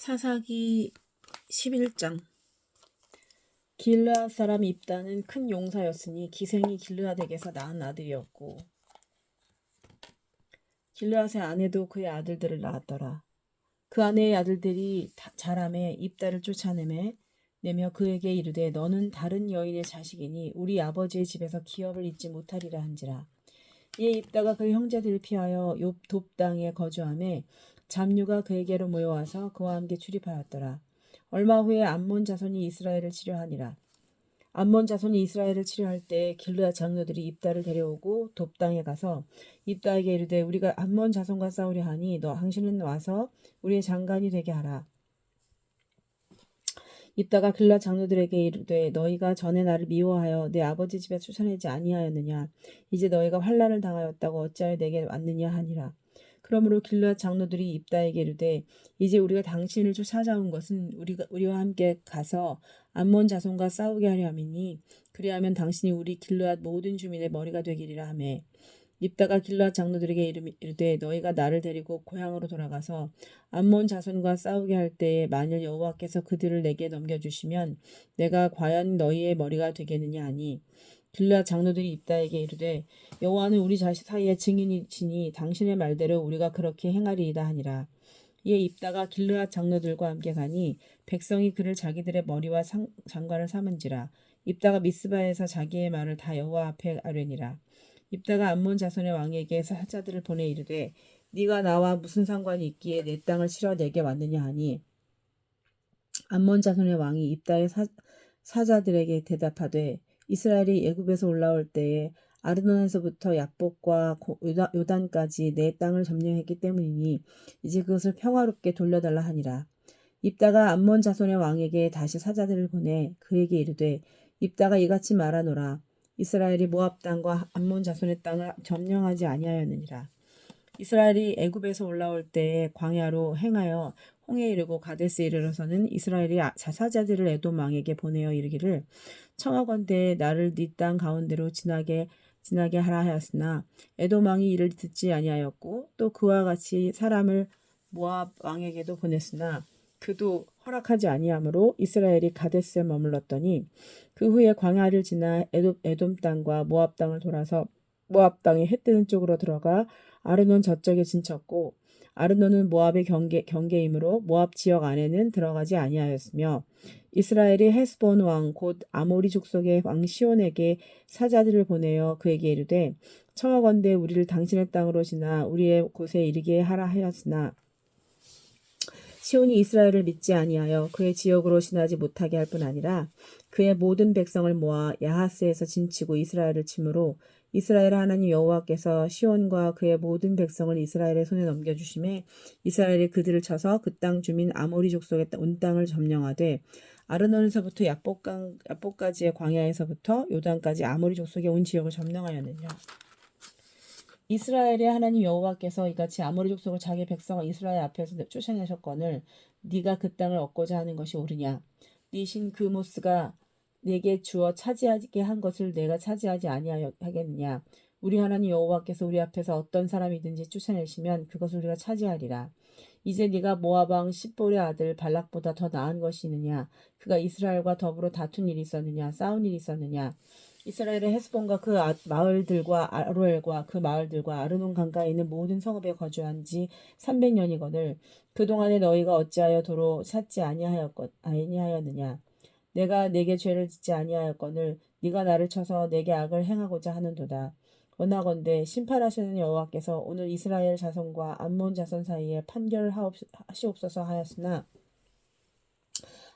사사기 11장. 길르앗 사람 입다는 큰 용사였으니 기생이 길르앗에게서 낳은 아들이었고 길르앗의 아내도 그의 아들들을 낳았더라. 그 아내의 아들들이 자라매 입다를 쫓아내며 그에게 이르되 너는 다른 여인의 자식이니 우리 아버지의 집에서 기업을 잊지 못하리라 한지라. 이에 입다가 그 형제들을 피하여 돕 땅에 거주하며 잡류가 그에게로 모여와서 그와 함께 출입하였더라. 얼마 후에 암몬 자손이 이스라엘을 치려하니라. 암몬 자손이 이스라엘을 치려할 때 길르앗 장로들이 입다를 데려오고 돕 땅에 가서 입다에게 이르되 우리가 암몬 자손과 싸우려 하니 당신은 와서 우리의 장관이 되게 하라. 입다가 길르앗 장로들에게 이르되 너희가 전에 나를 미워하여 내 아버지 집에 쫓아내지 아니하였느냐. 이제 너희가 환난을 당하였다고 어찌하여 내게 왔느냐 하니라. 그러므로 길르앗 장로들이 입다에게 이르되 이제 우리가 당신을 찾아온 것은 우리와 함께 가서 암몬 자손과 싸우게 하려 함이니 그리하면 당신이 우리 길르앗 모든 주민의 머리가 되기리라 하매 입다가 길르앗 장로들에게 이르되 너희가 나를 데리고 고향으로 돌아가서 암몬 자손과 싸우게 할 때에 만일 여호와께서 그들을 내게 넘겨주시면 내가 과연 너희의 머리가 되겠느냐 하니 길르앗 장로들이 입다에게 이르되 여호와는 우리 자식 사이에 증인이시니 당신의 말대로 우리가 그렇게 행하리이다 하니라. 이에 입다가 길르앗 장로들과 함께 가니 백성이 그를 자기들의 머리와 장관을 삼은지라. 입다가 미스바에서 자기의 말을 다 여호와 앞에 아뢰니라. 입다가 암몬 자손의 왕에게 사자들을 보내 이르되 네가 나와 무슨 상관이 있기에 내 땅을 치러 내게 왔느냐 하니 암몬 자손의 왕이 입다의 사자들에게 대답하되 이스라엘이 애굽에서 올라올 때에 아르논에서부터 약복과 요단까지 내 땅을 점령했기 때문이니 이제 그것을 평화롭게 돌려달라 하니라. 입다가 암몬 자손의 왕에게 다시 사자들을 보내 그에게 이르되 입다가 이같이 말하노라. 이스라엘이 모압 땅과 암몬 자손의 땅을 점령하지 아니하였느니라. 이스라엘이 애굽에서 올라올 때에 광야로 행하여 홍해에 이르고 가데스에 이르러서는 이스라엘이 사자들을 에돔 왕에게 보내어 이르기를 청하건대 나를 네 땅 가운데로 지나게 하라 하였으나 에돔 왕이 이를 듣지 아니하였고 또 그와 같이 사람을 모압 왕에게도 보냈으나 그도 허락하지 아니하므로 이스라엘이 가데스에 머물렀더니 그 후에 광야를 지나 에돔 땅과 모압 땅을 돌아서 모압 땅의 해 뜨는 쪽으로 들어가 아르논 저쪽에 진쳤고 아르논은 모압의 경계이므로 모압 지역 안에는 들어가지 아니하였으며 이스라엘이 헤스본 왕 곧 아모리 족속의 왕 시온에게 사자들을 보내어 그에게 이르되 청하건대 우리를 당신의 땅으로 지나 우리의 곳에 이르게 하라 하였으나 시온이 이스라엘을 믿지 아니하여 그의 지역으로 지나지 못하게 할 뿐 아니라 그의 모든 백성을 모아 야하스에서 진치고 이스라엘을 치므로 이스라엘 하나님 여호와께서 시온과 그의 모든 백성을 이스라엘의 손에 넘겨주심에 이스라엘이 그들을 쳐서 그 땅 주민 아모리 족속의 온 땅을 점령하되 아르논에서부터 약복까지의 광야에서부터 요단까지 아모리 족속의 온 지역을 점령하였느니라. 이스라엘의 하나님 여호와께서 이같이 아모리 족속을 자기 백성 이스라엘 앞에서 쫓아내셨거늘 네가 그 땅을 얻고자 하는 것이 옳으냐? 네 신 그모스가 내게 주어 차지하게 한 것을 내가 차지하지 아니하겠느냐? 우리 하나님 여호와께서 우리 앞에서 어떤 사람이든지 쫓아내시면 그것을 우리가 차지하리라. 이제 네가 모압 왕 십볼의 아들 발락보다 더 나은 것이 있느냐? 그가 이스라엘과 더불어 다툰 일이 있었느냐? 싸운 일이 있었느냐? 이스라엘의 헤스본과 그 마을들과 아로엘과 그 마을들과 아르논 강가에 있는 모든 성읍에 거주한 지 300년이거늘 그동안에 너희가 어찌하여 도로 찾지 아니하였느냐? 내가 내게 죄를 짓지 아니하였거늘 네가 나를 쳐서 내게 악을 행하고자 하는도다. 원하건대 심판하시는 여호와께서 오늘 이스라엘 자손과 암몬 자손 사이에 판결하시옵소서 하였으나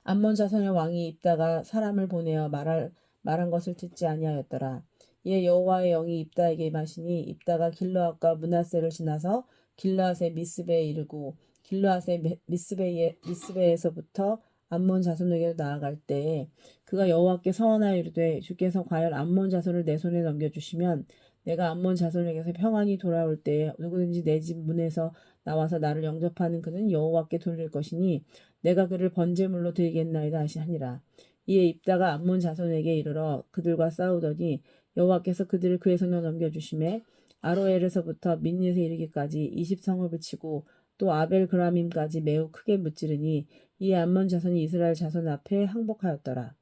암몬 자손의 왕이 입다가 사람을 보내어 말한 것을 듣지 아니하였더라. 이에 여호와의 영이 입다에게 임하시니 입다가 길르앗과 므낫세를 지나서 길르앗의 미스베에 이르고 길르앗의 미스베에서부터 암몬 자손에게로 나아갈 때에 그가 여호와께 서원하여 이르되 주께서 과연 암몬 자손을 내 손에 넘겨주시면 내가 암몬 자손에게서 평안히 돌아올 때에 누구든지 내 집 문에서 나와서 나를 영접하는 그는 여호와께 돌릴 것이니 내가 그를 번제물로 드리겠나이다 하시니라. 이에 입다가 암몬 자손에게 이르러 그들과 싸우더니 여호와께서 그들을 그의 손에 넘겨주심에 아로엘에서부터 민닛에 이르기까지 20성읍을 치고 또 아벨 그라밈까지 매우 크게 무찌르니 이 암몬 자손이 이스라엘 자손 앞에 항복하였더라.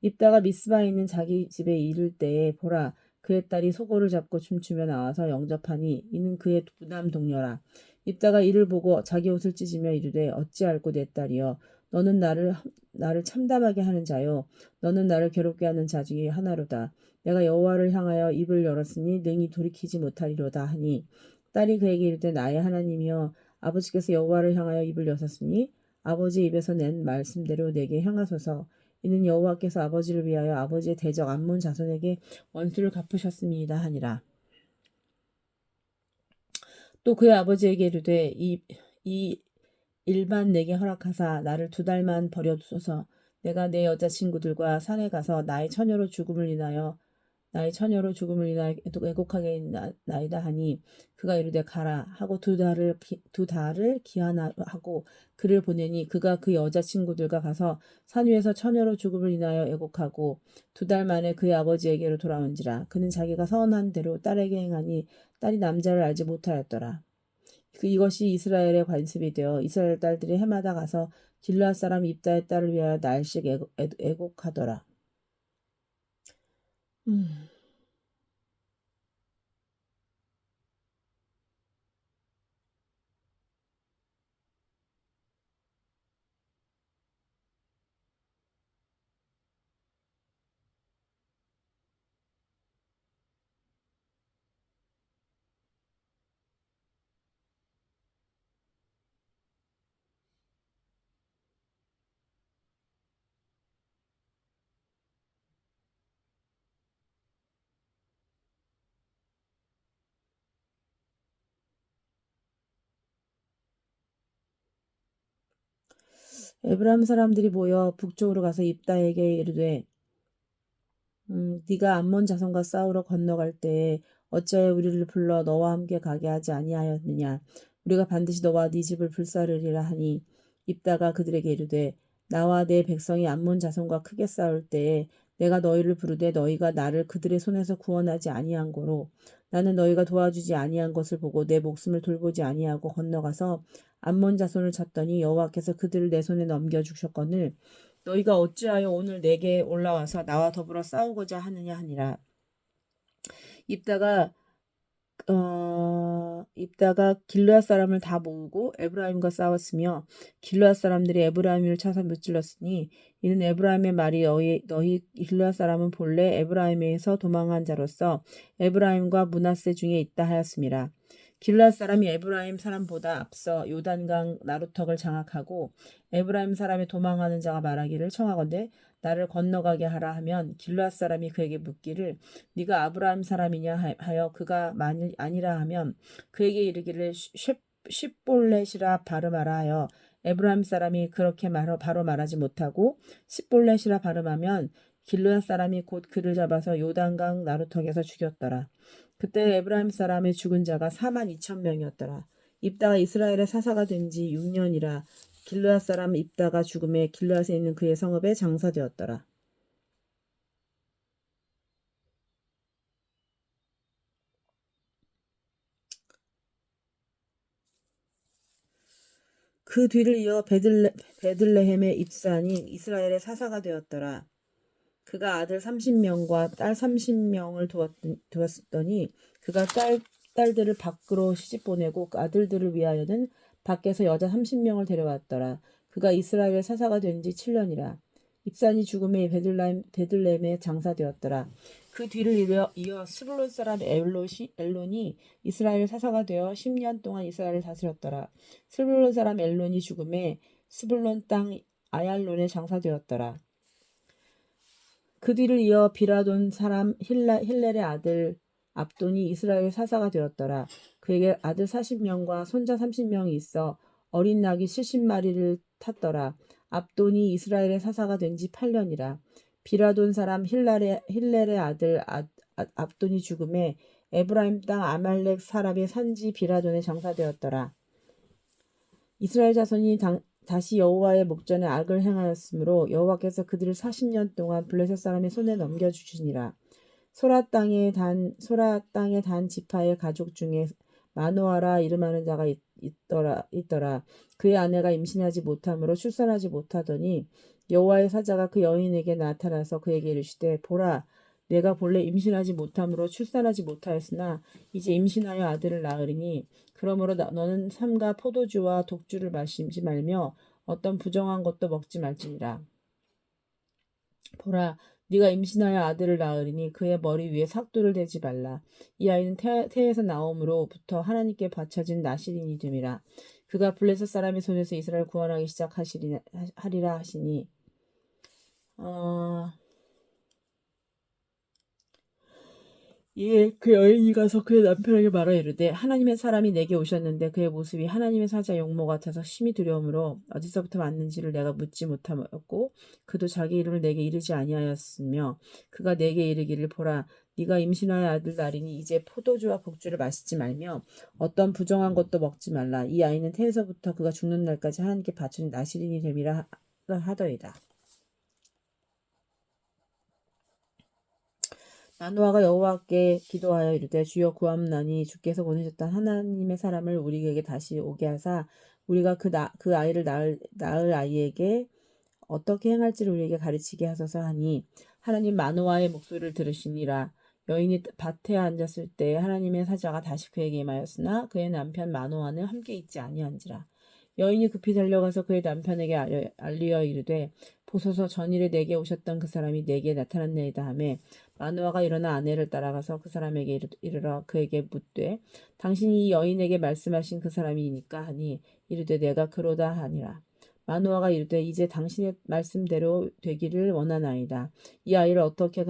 입다가 미스바에 있는 자기 집에 이를 때에 보라 그의 딸이 소고를 잡고 춤추며 나와서 영접하니 이는 그의 부남 동료라. 입다가 이를 보고 자기 옷을 찢으며 이르되 어찌할꼬 내 딸이여 너는 나를 참담하게 하는 자요 너는 나를 괴롭게 하는 자 중에 하나로다. 내가 여호와를 향하여 입을 열었으니 능히 돌이키지 못하리로다 하니 딸이 그에게 이르되 나의 하나님이여 아버지께서 여호와를 향하여 입을 여셨으니 아버지 입에서 낸 말씀대로 내게 향하소서. 이는 여호와께서 아버지를 위하여 아버지의 대적 암몬 자손에게 원수를 갚으셨습니다 하니라. 또 그의 아버지에게 이르되 이 일만 내게 허락하사 나를 2달만 버려두소서. 내가 내 여자친구들과 산에 가서 나의 처녀로 죽음을 인하여 애곡하겠나이다 하니 그가 이르되 가라 하고 2달을 기한하고 그를 보내니 그가 그 여자친구들과 가서 산 위에서 처녀로 죽음을 인하여 애곡하고 2달 만에 그의 아버지에게로 돌아온지라. 그는 자기가 서원한 대로 딸에게 행하니 딸이 남자를 알지 못하였더라. 이것이 이스라엘의 관습이 되어 이스라엘 딸들이 해마다 가서 길르앗 사람 입다의 딸을 위하여 날씩 애곡하더라. 에브라임 사람들이 모여 북쪽으로 가서 입다에게 이르되 네가 암몬 자손과 싸우러 건너갈 때에 어찌하여 우리를 불러 너와 함께 가게 하지 아니하였느냐. 우리가 반드시 너와 네 집을 불사르리라 하니 입다가 그들에게 이르되 나와 내 백성이 암몬 자손과 크게 싸울 때에 내가 너희를 부르되 너희가 나를 그들의 손에서 구원하지 아니한 고로 나는 너희가 도와주지 아니한 것을 보고 내 목숨을 돌보지 아니하고 건너가서 암몬 자손을 쳤더니 여호와께서 그들을 내 손에 넘겨주셨거늘 너희가 어찌하여 오늘 내게 올라와서 나와 더불어 싸우고자 하느냐 하니라. 입다가 길르앗 사람을 다 모으고 에브라임과 싸웠으며 길르앗 사람들이 에브라임을 쳐서 무찔렀으니 이는 에브라임의 말이 너희 길르앗 사람은 본래 에브라임에서 도망한 자로서 에브라임과 므낫세 중에 있다 하였습니다. 길르앗 사람이 에브라임 사람보다 앞서 요단강 나루턱을 장악하고 에브라임 사람의 도망하는 자가 말하기를 청하건대 나를 건너가게 하라 하면 길르앗 사람이 그에게 묻기를 네가 아브라함 사람이냐 하여 그가 만일 아니라 하면 그에게 이르기를 십볼렛이라 발음하라 하여 에브라임 사람이 그렇게 바로 말하지 못하고 십볼렛이라 발음하면 길르앗 사람이 곧 그를 잡아서 요단강 나루턱에서 죽였더라. 그때 에브라임 사람의 죽은 자가 42,000명이었더라. 입다가 이스라엘의 사사가 된 지 6년이라 길르앗 사람 입다가 죽음에 길르앗에 있는 그의 성읍에 장사되었더라. 그 뒤를 이어 베들레헴의 입산이 이스라엘의 사사가 되었더라. 그가 아들 30명과 딸 30명을 두었더니 그가 딸들을 밖으로 시집보내고 그 아들들을 위하여는 밖에서 여자 30명을 데려왔더라. 그가 이스라엘의 사사가 된 지 7년이라. 입산이 죽음에 베들레헴에 장사되었더라. 그 뒤를 이어 스불론 사람 엘론이 이스라엘 사사가 되어 10년 동안 이스라엘을 다스렸더라. 스불론 사람 엘론이 죽음에 스불론 땅 아얄론에 장사되었더라. 그 뒤를 이어 비라돈 사람 힐렐의 아들 압돈이 이스라엘 사사가 되었더라. 그에게 아들 40명과 손자 30명이 있어 어린 낙이 70마리를 탔더라. 압돈이 이스라엘의 사사가 된 지 8년이라. 비라돈 사람 힐렐의 아들 압돈이 죽음에 에브라임 땅 아말렉 사람의 산지 비라돈에 장사되었더라. 이스라엘 자손이 다시 여호와의 목전에 악을 행하였으므로 여호와께서 그들을 40년 동안 블레셋 사람의 손에 넘겨주시니라. 소라 땅의 단 지파의 가족 중에 마노아라 이름하는 자가 있더라. 그의 아내가 임신하지 못함으로 출산하지 못하더니 여호와의 사자가 그 여인에게 나타나서 그에게 이르시되 보라 내가 본래 임신하지 못함으로 출산하지 못하였으나 이제 임신하여 아들을 낳으리니 그러므로 너는 삼가 포도주와 독주를 마시지 말며 어떤 부정한 것도 먹지 말지니라. 보라 네가 임신하여 아들을 낳으리니 그의 머리 위에 삭도를 대지 말라. 이 아이는 태에서 나옴으로부터 하나님께 바쳐진 나실인이 됨이라. 그가 블레셋 사람의 손에서 이스라엘 구원하기 시작하리라 하시니 이에 그 여인이 가서 그의 남편에게 말하 이르되 하나님의 사람이 내게 오셨는데 그의 모습이 하나님의 사자 용모 같아서 심히 두려움으로 어디서부터 왔는지를 내가 묻지 못하였고 그도 자기 이름을 내게 이르지 아니하였으며 그가 내게 이르기를 보라 네가 임신하여 아들 낳으리니 이제 포도주와 복주를 마시지 말며 어떤 부정한 것도 먹지 말라. 이 아이는 태에서부터 그가 죽는 날까지 하나님께 바친 나실인이 됨이라 하더이다. 마노아가 여호와께 기도하여 이르되 주여 구함나니 주께서 보내셨던 하나님의 사람을 우리에게 다시 오게 하사 우리가 그 아이를 낳을 아이에게 어떻게 행할지를 우리에게 가르치게 하소서 하니 하나님 마노아의 목소리를 들으시니라. 여인이 밭에 앉았을 때 하나님의 사자가 다시 그에게 임하였으나 그의 남편 마노아는 함께 있지 아니한지라. 여인이 급히 달려가서 그의 남편에게 알리어 이르되 보소서 전일에 내게 오셨던 그 사람이 내게 나타났나이다 하매 마노아가 일어나 아내를 따라가서 그 사람에게 이르러 그에게 묻되 당신이 이 여인에게 말씀하신 그 사람이니까 하니 이르되 내가 그로다 하니라. 마노아가 이르되 이제 당신의 말씀대로 되기를 원하나이다. 이 아이를 어떻게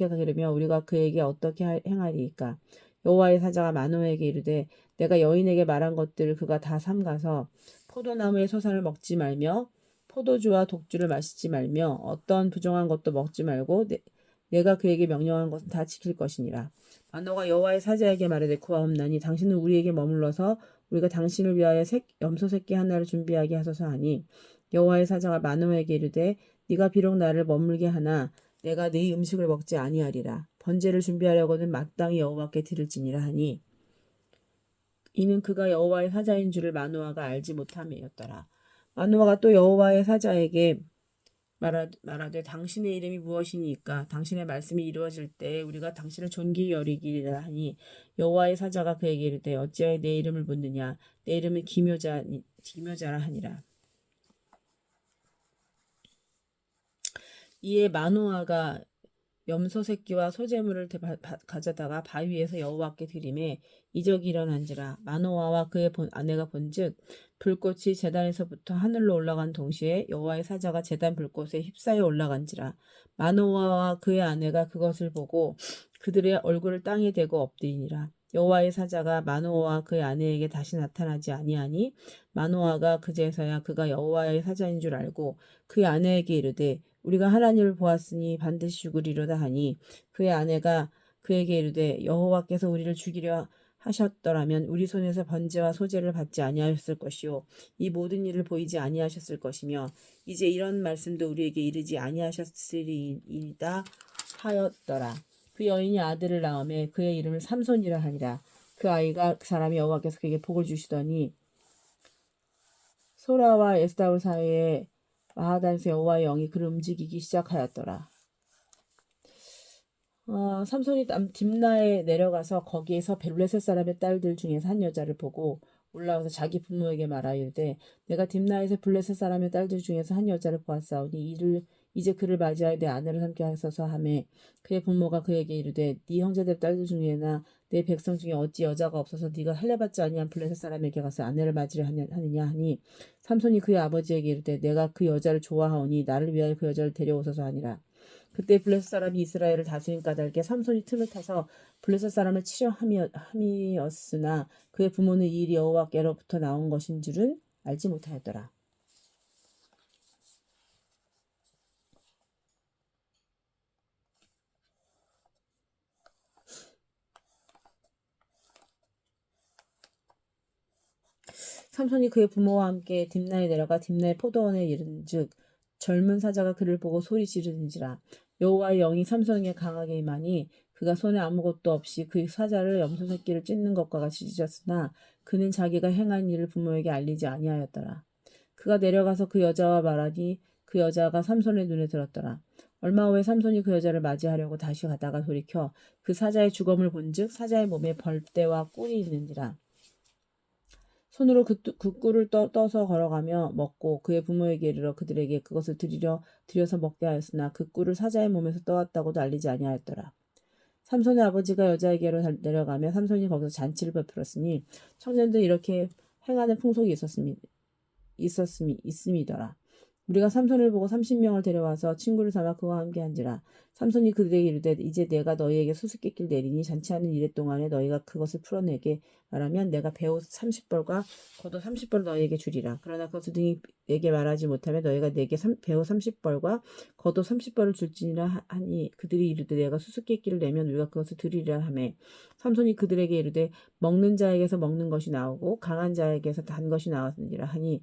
기르며 우리가 그에게 어떻게 행하리이까. 여호와의 사자가 마노아에게 이르되 내가 여인에게 말한 것들을 그가 다 삼가서 포도나무의 소산을 먹지 말며 포도주와 독주를 마시지 말며 어떤 부정한 것도 먹지 말고 내가 그에게 명령한 것은 다 지킬 것이니라. 마노아가 여호와의 사자에게 말하되 구하옵나니 당신은 우리에게 머물러서 우리가 당신을 위하여 염소 새끼 하나를 준비하게 하소서 하니 여호와의 사자가 마노아에게 이르되 네가 비록 나를 머물게 하나 내가 네 음식을 먹지 아니하리라. 번제를 준비하려고는 마땅히 여호와께 드릴지니라 하니 이는 그가 여호와의 사자인 줄을 마노아가 알지 못함이었더라. 마노아가 또 여호와의 사자에게 말하되 당신의 이름이 무엇이니까 당신의 말씀이 이루어질 때 우리가 당신을 존귀히 여기리라 하니 여호와의 사자가 그에게 이르되 어찌하여 내 이름을 묻느냐 내 이름은 기묘자라 하니라. 이에 마노아가 염소 새끼와 소재물을 가져다가 바위에서 여호와께 드리매 이적이 일어난지라. 마노아와 그의 아내가 본즉 불꽃이 제단에서부터 하늘로 올라간 동시에 여호와의 사자가 제단 불꽃에 휩싸여 올라간지라. 마노아와 그의 아내가 그것을 보고 그들의 얼굴을 땅에 대고 엎드리니라. 여호와의 사자가 마노아와 그의 아내에게 다시 나타나지 아니하니 마노아가 그제서야 그가 여호와의 사자인 줄 알고 그의 아내에게 이르되 우리가 하나님을 보았으니 반드시 죽으리로다 하니 그의 아내가 그에게 이르되 여호와께서 우리를 죽이려 하셨더라면 우리 손에서 번제와 소제를 받지 아니하셨을 것이요 이 모든 일을 보이지 아니하셨을 것이며 이제 이런 말씀도 우리에게 이르지 아니하셨으리이다 하였더라. 그 여인이 아들을 낳음에 그의 이름을 삼손이라 하니라. 그 아이가 그 사람이 여호와께서 그에게 복을 주시더니 소라와 에스다올 사이에 마하단에서 여호와의 영이 그를 움직이기 시작하였더라. 삼손이 딥나에 내려가서 거기에서 블레셋 사람의 딸들 중에서 한 여자를 보고 올라와서 자기 부모에게 말하이르되 내가 딥나에서 블레셋 사람의 딸들 중에서 한 여자를 보았사오니 이제 그를 맞이하여 내 아내를 삼게 하소서 하매 그의 부모가 그에게 이르되 네 형제들 딸들 중에나 내 백성 중에 어찌 여자가 없어서 네가 할례받지 아니한 블레셋 사람에게 가서 아내를 맞으려 하느냐 하니 삼손이 그의 아버지에게 이르되 내가 그 여자를 좋아하오니 나를 위하여 그 여자를 데려오소서 하니라. 그때 블레셋 사람이 이스라엘을 다스린 까닭에 삼손이 틈을 타서 블레셋 사람을 치려 함이었으나 그의 부모는 이 일이 여호와께로부터 나온 것인 줄은 알지 못하였더라. 삼손이 그의 부모와 함께 딥나에 내려가 딥나의 포도원에 이른즉 젊은 사자가 그를 보고 소리 지르는지라. 여호와의 영이 삼손에게 강하게 임하니 그가 손에 아무것도 없이 그 사자를 염소 새끼를 찢는 것과 같이 찢었으나 그는 자기가 행한 일을 부모에게 알리지 아니하였더라. 그가 내려가서 그 여자와 말하니 그 여자가 삼손의 눈에 들었더라. 얼마 후에 삼손이 그 여자를 맞이하려고 다시 가다가 돌이켜 그 사자의 주검을 본즉 사자의 몸에 벌떼와 꿀이 있는지라. 손으로 그 꿀을 떠서 걸어가며 먹고 그의 부모에게 이르러 그들에게 그것을 드려서 먹게 하였으나 그 꿀을 사자의 몸에서 떠왔다고도 알리지 아니하였더라. 삼손의 아버지가 여자에게로 내려가며 삼손이 거기서 잔치를 베풀었으니 청년들 이렇게 행하는 풍속이 있음이더라. 우리가 삼손을 보고 30명을 데려와서 친구를 삼아 그와 함께 한지라. 삼손이 그들에게 이르되 이제 내가 너희에게 수수께끼를 내리니 잔치하는 이래 동안에 너희가 그것을 풀어내게 말하면 내가 배옷 30벌과 겉옷 30벌을 너희에게 주리라. 그러나 그것을 등이 내게 말하지 못하면 너희가 내게 배옷 30벌과 겉옷 30벌을 줄지니라 하니 그들이 이르되 내가 수수께끼를 내면 우리가 그것을 드리리라 하매 삼손이 그들에게 이르되 먹는 자에게서 먹는 것이 나오고 강한 자에게서 단 것이 나왔느니라 하니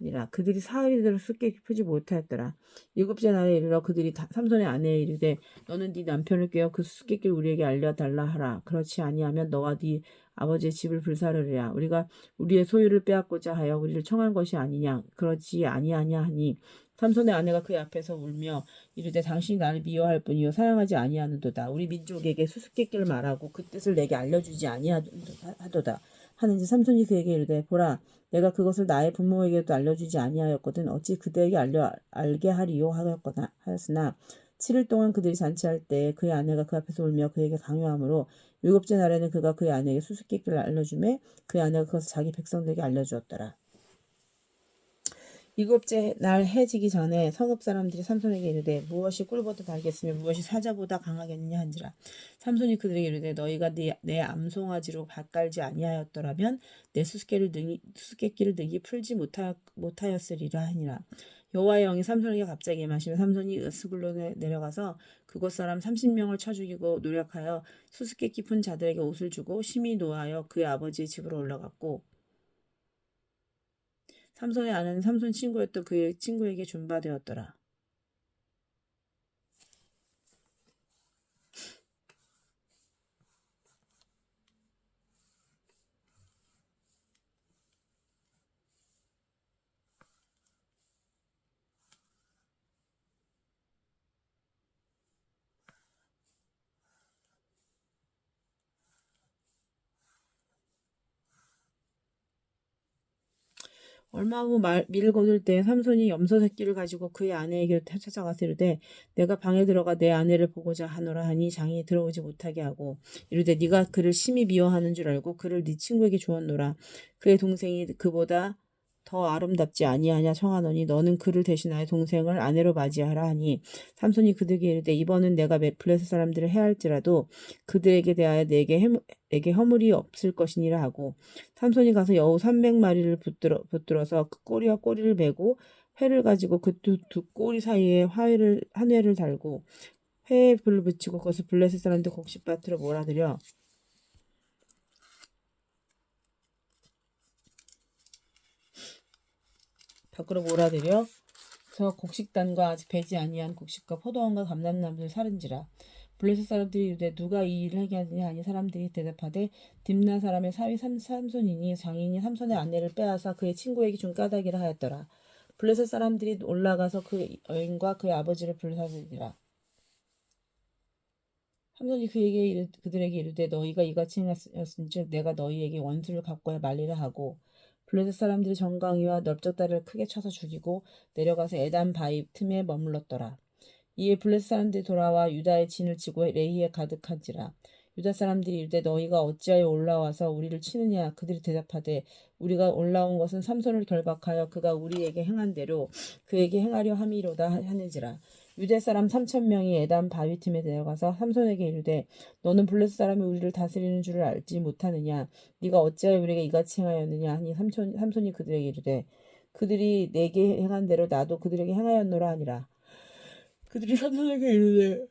아니라 그들이 사흘이되로 수수께끼 풀지 못하였더라. 일곱째 날에 이르러 그들이 삼손의 아내에 이르되 너는 네 남편을 꿰어 그 수수께끼를 우리에게 알려달라 하라. 그렇지 아니하면 너와 네 아버지의 집을 불사르리라. 우리가 우리의 소유를 빼앗고자 하여 우리를 청한 것이 아니냐. 그렇지 아니하냐 하니 삼손의 아내가 그의 앞에서 울며 이르되 당신이 나를 미워할 뿐이요 사랑하지 아니하는도다. 우리 민족에게 수수께끼를 말하고 그 뜻을 내게 알려주지 아니하도다. 하는지 삼손이 그에게 이르되 보라 내가 그것을 나의 부모에게도 알려주지 아니하였거든 어찌 그대에게 알게 하리요 하였으나 7일 동안 그들이 잔치할 때 그의 아내가 그 앞에서 울며 그에게 강요하므로 일곱째 날에는 그가 그의 아내에게 수수께끼를 알려주매 그의 아내가 그것을 자기 백성들에게 알려주었더라. 일곱째 날 해지기 전에 성읍 사람들이 삼손에게 이르되 무엇이 꿀보다 달겠으며 무엇이 사자보다 강하겠느냐 한지라. 삼손이 그들에게 이르되 너희가 내 암송아지로 밭갈지 아니하였더라면 내 수수께끼를 능히 풀지 못하였으리라 하니라. 여호와의 영이 삼손에게 갑자기 임하시며 삼손이 으스굴로 내려가서 그곳 사람 30명을 쳐 죽이고 노력하여 수수께끼 푼 자들에게 옷을 주고 심히 노하여 그의 아버지의 집으로 올라갔고 삼손의 아내는 삼손 친구였던 그의 친구에게 준바되었더라. 얼마 후 밀 거둘 때 삼손이 염소 새끼를 가지고 그의 아내에게 찾아가서 이르되 내가 방에 들어가 내 아내를 보고자 하노라 하니 장이 들어오지 못하게 하고 이르되 네가 그를 심히 미워하는 줄 알고 그를 네 친구에게 주었노라. 그의 동생이 그보다 더 아름답지 아니하냐 청하노니 너는 그를 대신하여 동생을 아내로 맞이하라 하니 삼손이 그들에게 이르되 이번은 내가 블레셋 사람들을 해할지라도 그들에게 대하여 내게 허물이 없을 것이니라 하고 삼손이 가서 여우 300마리를 붙들어서 그 꼬리와 꼬리를 베고 회를 가지고 그 두 꼬리 사이에 한 회를 달고 회에 불을 붙이고 그것을 블레셋 사람들 곡식밭으로 몰아들여 밖으로 몰아들여서 곡식단과 아직 배지 아니한 곡식과 포도원과 감람나무를 사른지라. 블레셋 사람들이 이르되 누가 이 일을 하게 하느냐 하니 사람들이 대답하되 딥나 사람의 사위 삼손이니 장인이 삼손의 아내를 빼앗아 그의 친구에게 준 까닭이라 하였더라. 블레셋 사람들이 올라가서 그 여인과 그의 아버지를 불사르니라. 삼손이 그들에게 이르되 너희가 이같이 행하였은즉 내가 너희에게 원수를 갚고야 말리라 하고 블레셋 사람들이 정강이와 넓적다리를 크게 쳐서 죽이고 내려가서 에단 바위 틈에 머물렀더라. 이에 블레셋 사람들이 돌아와 유다의 진을 치고 레히에 가득한지라. 유다 사람들이 이르되 너희가 어찌하여 올라와서 우리를 치느냐. 그들이 대답하되 우리가 올라온 것은 삼손을 결박하여 그가 우리에게 행한 대로 그에게 행하려 함이로다 하는지라. 유대 사람 3,000명이 에단 바위 틈에 내려가서 삼손에게 이르되 너는 블레셋 사람이 우리를 다스리는 줄을 알지 못하느냐. 네가 어찌하여 우리에게 이같이 행하였느냐 하니 삼손이 그들에게 이르되 그들이 내게 행한 대로 나도 그들에게 행하였노라 하니라. 그들이 삼손에게 이르되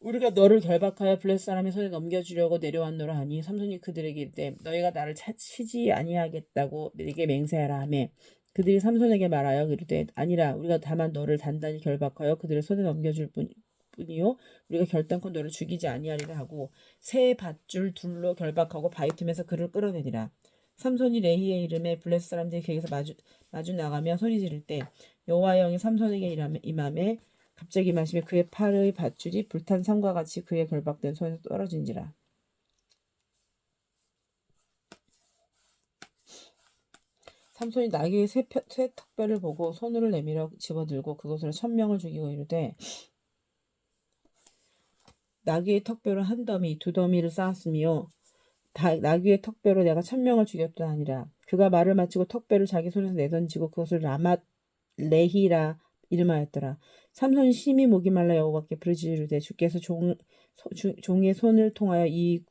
우리가 너를 결박하여 블레셋 사람의 손에 넘겨주려고 내려왔노라 하니 삼손이 그들에게 이르되 너희가 나를 치지 아니하겠다고 내게 맹세하라 하매 그들이 삼손에게 말하여 이르되 아니라 우리가 다만 너를 단단히 결박하여 그들의 손에 넘겨줄 뿐이요 우리가 결단코 너를 죽이지 아니하리라 하고 새 밧줄 둘로 결박하고 바위 틈에서 그를 끌어내니라. 삼손이 레히의 이름에 블레셋 사람들이 그에게서 마주 나가며 소리 지를 때 여호와의 영이 삼손에게 임함에 갑자기 마시며 그의 팔의 밧줄이 불탄 삼과 같이 그의 결박된 손에서 떨어진지라. 삼손이 나귀의 새 턱뼈를 보고 손으로 내밀어 집어들고 그것으로 1000명을 죽이고 이르되 나귀의 턱뼈를 한 더미 두 더미를 쌓았으며 나귀의 턱뼈로 내가 1000명을 죽였다 하니라. 그가 말을 마치고 턱뼈를 자기 손에서 내던지고 그것을 라맛 레히라 이름하였더라. 삼손이 심히 목이 말라 여호와께 부르짖으되 주께서 종의 손을 통하여 이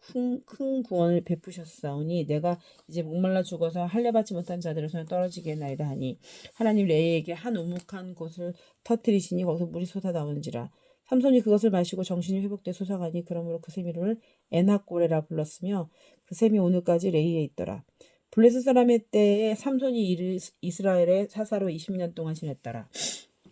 큰 구원을 베푸셨사오니 내가 이제 목말라 죽어서 할례받지 못한 자들의 손에 떨어지겠나이다 하니 하나님 레이에게 한 우묵한 곳을 터뜨리시니 거기서 물이 솟아나오는지라. 삼손이 그것을 마시고 정신이 회복돼 솟아가니 그러므로 그 샘 이름을 에낙고레라 불렀으며 그 샘이 오늘까지 레이에 있더라. 블레셋 사람의 때에 삼손이 이스라엘의 사사로 20년 동안 지냈더라.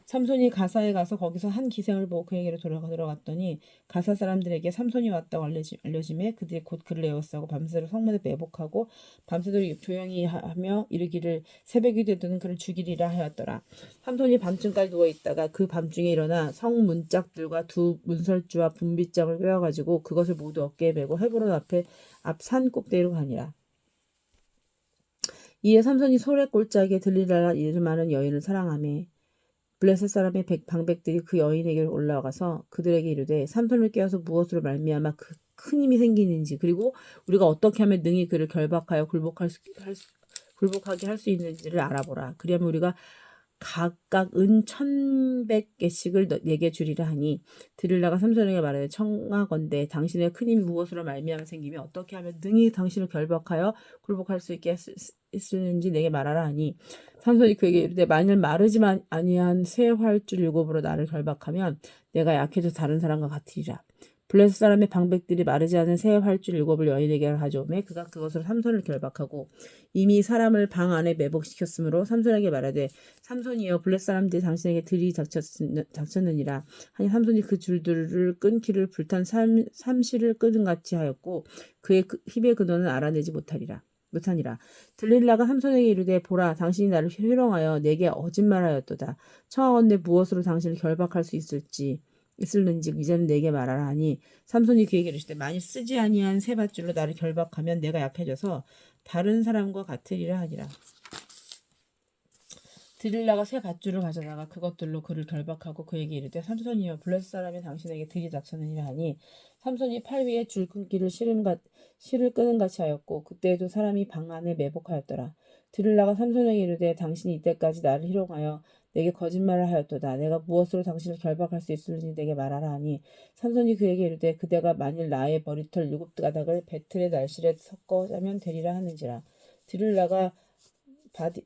삼손이 가사에 가서 거기서 한 기생을 보고 그에게로 들어갔더니 가사 사람들에게 삼손이 왔다고 알려짐에 그들이 곧 그를 에워싸고 밤새도록 성문에 매복하고 밤새도록 조용히 하며 이르기를 새벽이 되든 그를 죽이리라 하였더라. 삼손이 밤중까지 누워있다가 그 밤중에 일어나 성 문짝들과 두 문설주와 분빗장을 빼어가지고 그것을 모두 어깨에 메고 헤브론 앞 산 꼭대기로 가니라. 이에 삼손이 소래골짜기에 들리라 이름하는 여인을 사랑하며 블레셋 사람의 방백들이 그 여인에게로 올라가서 그들에게 이르되 삼손을 깨워서 무엇으로 말미암아 그 큰 힘이 생기는지 그리고 우리가 어떻게 하면 능히 그를 결박하여 굴복하게 할 수 있는지를 알아보라. 그리하면 우리가 각각 은 1100개씩을 내게 주리라 하니 들으라가 삼손에게 말하되 청하건대 당신의 큰 힘이 무엇으로 말미암아 생기며 어떻게 하면 능히 당신을 결박하여 굴복할 수 있게 했을는지 내게 말하라 하니 삼손이 그에게 이르되 만일 마르지 아니한 새 활줄 7으로 나를 결박하면 내가 약해져 다른 사람과 같으리라. 블레셋 사람의 방백들이 마르지 않은 새 활줄 7을 여인에게 가져오매 그가 그것으로 삼손을 결박하고 이미 사람을 방 안에 매복시켰으므로 삼손에게 말하되 삼손이여 블레셋 사람들이 당신에게 들이 닥쳤느니라 하니 삼손이 그 줄들을 끊기를 불탄 삼시를 끄는 같이 하였고 그의 힘의 근원은 알아내지 못하니라. 들릴라가 삼손에게 이르되 보라 당신이 나를 희롱하여 내게 거짓말하였도다. 청하건대 무엇으로 당신을 결박할 수 있을는지 이제는 내게 말하라 하니 삼손이 그에게 이르시되 만일 쓰지 아니한 새 밧줄로 나를 결박하면 내가 약해져서 다른 사람과 같으리라 하니라. 들릴라가 새 밧줄을 가져다가 그것들로 그를 결박하고 그에게 이르되 삼손이여 블레셋 사람이 당신에게 들이닥쳤느니라 하니 삼손이 팔 위에 줄 끊기를 실을 끄는 같이 하였고 그때에도 사람이 방 안에 매복하였더라. 들릴라가 삼손에게 이르되 당신이 이때까지 나를 희롱하여 내게 거짓말을 하였도다. 내가 무엇으로 당신을 결박할 수 있을지 내게 말하라 하니 삼손이 그에게 이르되 그대가 만일 나의 머리털 7가닥을 배틀의 날실에 섞어 짜면 되리라 하는지라. 들릴라가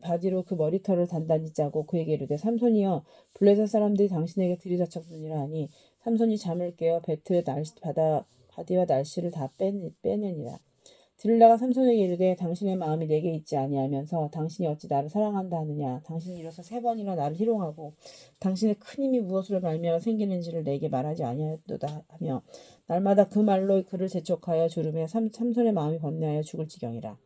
바디로 그 머리털을 단단히 짜고 그에게 이르되 삼손이여 블레셋 사람들이 당신에게 들이닥쳤느니라 하니 삼손이 잠을 깨어 배틀의 바디와 날씨를 다 빼내니라. 들릴라가 삼손에게 이르되 당신의 마음이 내게 있지 아니하면서 당신이 어찌 나를 사랑한다 하느냐. 당신이 일어서 3번이나 나를 희롱하고 당신의 큰 힘이 무엇으로 말미암아 생기는지를 내게 말하지 아니하였도다 하며 날마다 그 말로 그를 재촉하여 주름에 삼손의 마음이 번뇌하여 죽을 지경이라.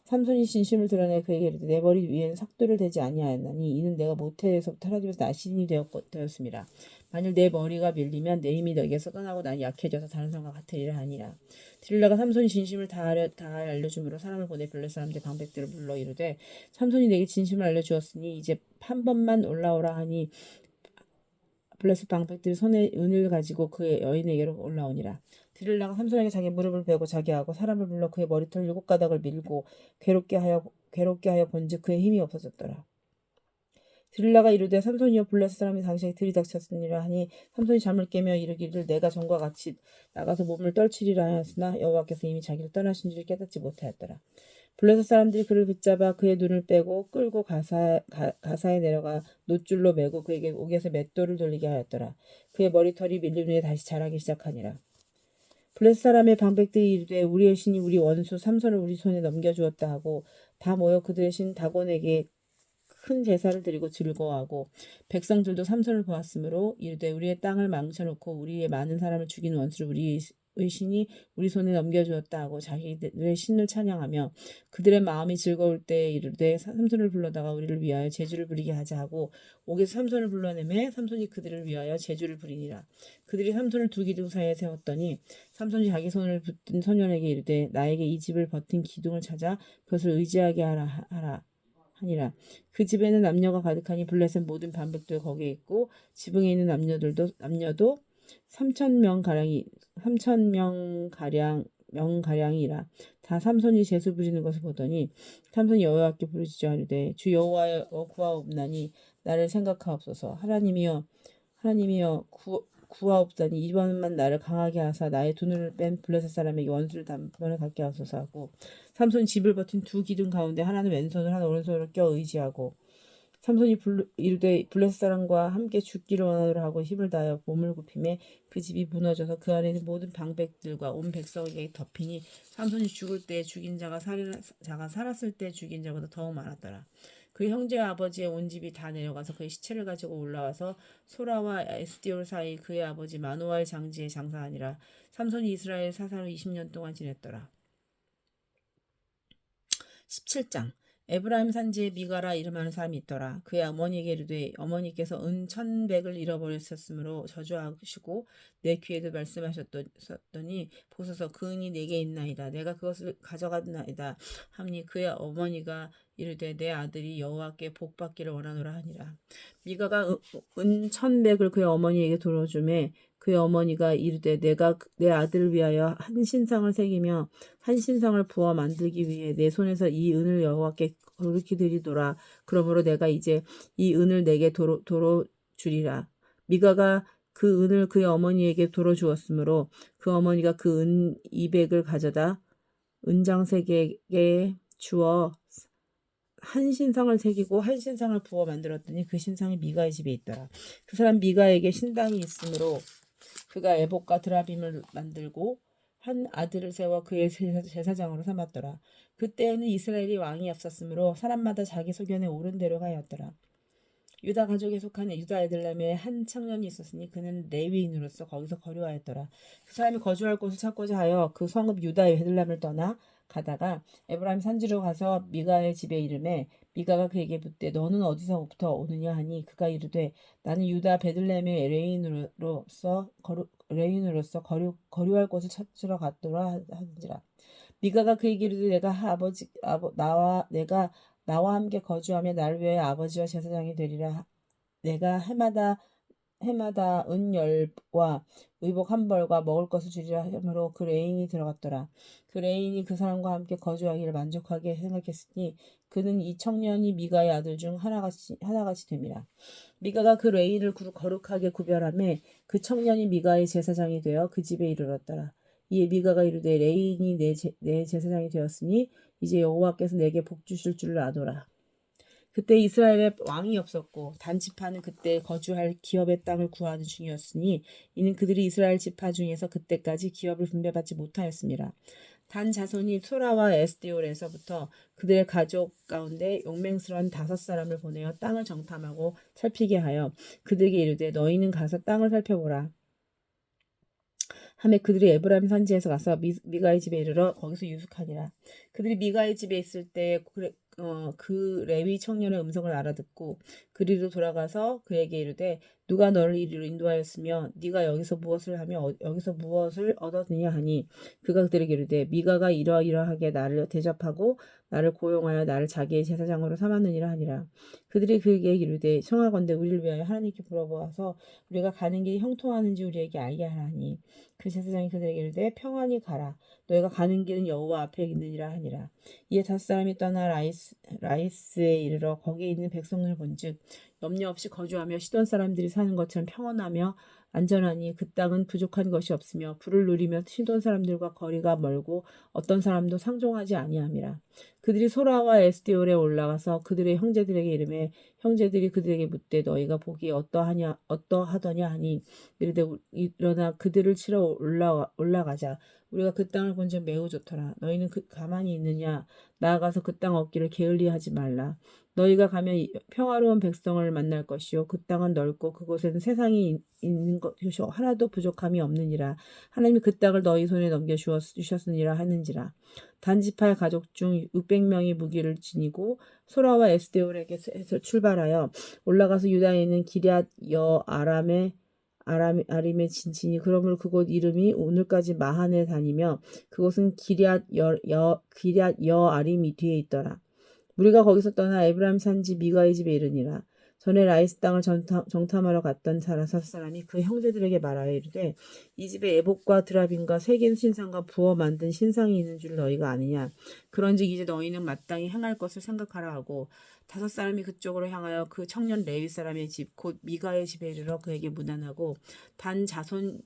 삼손이 진심을 드러내 그에게 이르되 내 머리 위에는 삭도를 대지 아니하였나니 이는 내가 모태에서부터 하나님에서 나신이 되었음이라. 만일 내 머리가 밀리면 내 힘이 너에게서 떠나고 난 약해져서 다른 사람과 같으리라 하니라. 들릴라가 삼손이 진심을 다 알려줌으로 사람을 보내 블레셋 사람들 방백들을 불러 이르되 삼손이 내게 진심을 알려주었으니 이제 한 번만 올라오라 하니 블레셋 방백들이 손에 은을 가지고 그의 여인에게로 올라오니라. 들릴라가 삼손에게 자기 무릎을 베고 자기하고 사람을 불러 그의 머리털 7가닥을 밀고 괴롭게 하여 본즉 그의 힘이 없어졌더라. 들릴라가 이르되 삼손이여 블레셋 사람이 당신에게 들이닥쳤으니라 하니 삼손이 잠을 깨며 이르기를 내가 전과 같이 나가서 몸을 떨치리라 하였으나 여호와께서 이미 자기를 떠나신 줄을 깨닫지 못하였더라. 블레셋 사람들이 그를 붙잡아 그의 눈을 빼고 끌고 가사에 내려가 놋줄로 매고 그에게 옥에서 맷돌을 돌리게 하였더라. 그의 머리털이 밀린 후에 다시 자라기 시작하니라. 블레셋 사람의 방백들이 이르되 우리의 신이 우리 원수 삼손을 우리 손에 넘겨주었다 하고 다 모여 그들의 신 다곤에게 큰 제사를 드리고 즐거워하고 백성들도 삼손을 보았으므로 이르되 우리의 땅을 망쳐놓고 우리의 많은 사람을 죽인 원수를 우리의 신이 우리 손에 넘겨주었다 하고 자기들의 신을 찬양하며 그들의 마음이 즐거울 때 이르되 삼손을 불러다가 우리를 위하여 제주를 부리게 하자 하고 옥에서 삼손을 불러내매 삼손이 그들을 위하여 제주를 부리니라. 그들이 삼손을 두 기둥 사이에 세웠더니 삼손이 자기 손을 붙든 소년에게 이르되 나에게 이 집을 버틴 기둥을 찾아 그것을 의지하게 하라 하니라. 그 집에는 남녀가 가득하니 블레셋 모든 반백들 거기에 있고 지붕에 있는 남녀도 3,000명 가량이라. 다 삼손이 제수 부리는 것을 보더니 삼손이 여호와께 부르짖어 하되 주 여호와여 구하옵나니 나를 생각하옵소서. 하나님이여 구하옵다니 이번만 나를 강하게 하사 나의 두 눈을 뺀 블레셋 사람에게 원수를 단번에 갖게 하소서 하고 삼손이 집을 버틴 두 기둥 가운데 하나는 왼손을 하나 오른손을 껴 의지하고 삼손이 이르되 블레셋 사람과 함께 죽기를 원하노라 하고 힘을 다하여 몸을 굽히매 그 집이 무너져서 그 안에 있는 모든 방백들과 온 백성에게 덮이니 삼손이 죽을 때 죽인 자가 살았을 때 죽인 자보다 더욱 많았더라. 그 형제와 아버지의 온 집이 다 내려가서 그의 시체를 가지고 올라와서 소라와 에스디올 사이 그의 아버지 마노아의 장지에 장사하니라. 삼손이 이스라엘 사사로 20년 동안 지냈더라. 17장 에브라임 산지에 미가라 이름하는 사람이 있더라. 그의 어머니에게 이르되 어머니께서 은 1,100을 잃어버렸었으므로 저주하시고 내 귀에도 말씀하셨더니 보소서 그 은이 내게 있나이다. 내가 그것을 가져갔나이다 하니 그의 어머니가 이르되 내 아들이 여호와께 복받기를 원하노라 하니라. 미가가 은 1,100을 그의 어머니에게 돌려주매 그의 어머니가 이르되 내가 내 아들을 위하여 한 신상을 새기며 한 신상을 부어 만들기 위해 내 손에서 이 은을 여호와께 거룩히 드리도라. 그러므로 내가 이제 이 은을 내게 도로 주리라. 미가가 그 은을 그의 어머니에게 도로 주었으므로 그 어머니가 그 은 200을 가져다 은장색에게 주어 한 신상을 새기고 한 신상을 부어 만들었더니 그 신상이 미가의 집에 있더라. 그 사람 미가에게 신당이 있으므로 그가 에봇과 드라빔을 만들고 한 아들을 세워 그의 제사장으로 삼았더라. 그때에는 이스라엘이 왕이 없었으므로 사람마다 자기 소견에 옳은 대로 하였더라. 유다 가족에 속한 유다 에들람에 한 청년이 있었으니 그는 레위인으로서 거기서 거류하였더라. 그 사람이 거주할 곳을 찾고자 하여 그 성읍 유다 에들람을 떠나 가다가 에브라임 산지로 가서 미가의 집에 이르매 미가가 그에게 묻되 너는 어디서부터 오느냐 하니 그가 이르되 나는 유다 베들레헴의 레인으로서 거류할 곳을 찾으러 갔더라 하는지라. 미가가 그에게 이르되 내가 나와 함께 거주하며 나를 위하여 아버지와 제사장이 되리라. 내가 해마다 은 10와 의복 한 벌과 먹을 것을 주리라 하므로 그 레인이 들어갔더라. 그 레인이 그 사람과 함께 거주하기를 만족하게 생각했으니 그는 이 청년이 미가의 아들 중 하나같이 됨이라. 미가가 그 레인을 거룩하게 구별하며 그 청년이 미가의 제사장이 되어 그 집에 이르렀더라. 이에 미가가 이르되 레인이 내 제사장이 되었으니 이제 여호와께서 내게 복 주실 줄을 아노라. 그때 이스라엘에 왕이 없었고 단 지파는 그때 거주할 기업의 땅을 구하는 중이었으니 이는 그들이 이스라엘 지파 중에서 그때까지 기업을 분배받지 못하였습니다. 단 자손이 소라와 에스디올에서부터 그들의 가족 가운데 용맹스러운 5사람을 보내어 땅을 정탐하고 살피게 하여 그들에게 이르되 너희는 가서 땅을 살펴보라. 하매 그들이 에브라임 산지에서 가서 미가의 집에 이르러 거기서 유숙하니라. 그들이 미가의 집에 있을 때 그 레위 청년의 음성을 알아듣고 그리로 돌아가서 그에게 이르되 누가 너를 이리로 인도하였으며 네가 여기서 무엇을 하며 여기서 무엇을 얻었느냐 하니 그가 그들에게 이르되 미가가 이러이러하게 나를 대접하고 나를 고용하여 나를 자기의 제사장으로 삼았느니라 하니라. 그들이 그에게 이르되 청하건대 우리를 위하여 하나님께 물어보아서 우리가 가는 길이 형통하는지 우리에게 알게 하라니 그 제사장이 그들에게 이르되 평안히 가라. 너희가 가는 길은 여호와 앞에 있느니라 하니라. 이에 5사람이 떠나 라이스에 이르러 거기에 있는 백성을 본즉 염려 없이 거주하며 시돈 사람들이 사는 것처럼 평안하며 안전하니 그 땅은 부족한 것이 없으며 불을 누리며 시돈 사람들과 거리가 멀고 어떤 사람도 상종하지 아니함이라. 그들이 소라와 에스디올에 올라가서 그들의 형제들에게 이르매 형제들이 그들에게 묻되 너희가 보기 어떠하더냐 하니 이르되 일어나 그들을 치러 올라가자. 우리가 그 땅을 본즉 매우 좋더라. 너희는 가만히 있느냐? 나아가서 그 땅 얻기를 게을리하지 말라. 너희가 가면 평화로운 백성을 만날 것이요 그 땅은 넓고 그곳에는 세상이 있는 것이 하나도 부족함이 없느니라. 하나님이 그 땅을 너희 손에 넘겨 주셨으니라 하는지라. 단지팔 가족 중 600명이 무기를 지니고 소라와 에스대올에게서 출발하여 올라가서 유다에 있는 기럇 여아람의 아림의 진친이 그러므로 그곳 이름이 오늘까지 마한에 다니며 그곳은 기럇 여아림이 뒤에 있더라. 우리가 거기서 떠나 에브라임 산지 미가의 집에 이르니라. 전에 라이스 땅을 정탐하러 갔던 사라사 사람이 그 형제들에게 말하여 이르되 이 집에 에봇과 드라빔과 색인 신상과 부어 만든 신상이 있는 줄 너희가 아느냐. 그런즉 이제 너희는 마땅히 행할 것을 생각하라 하고 5 사람이 그쪽으로 향하여 그 청년 레위 사람의 집 곧 미가의 집에 이르러 그에게 문안하고 단 자손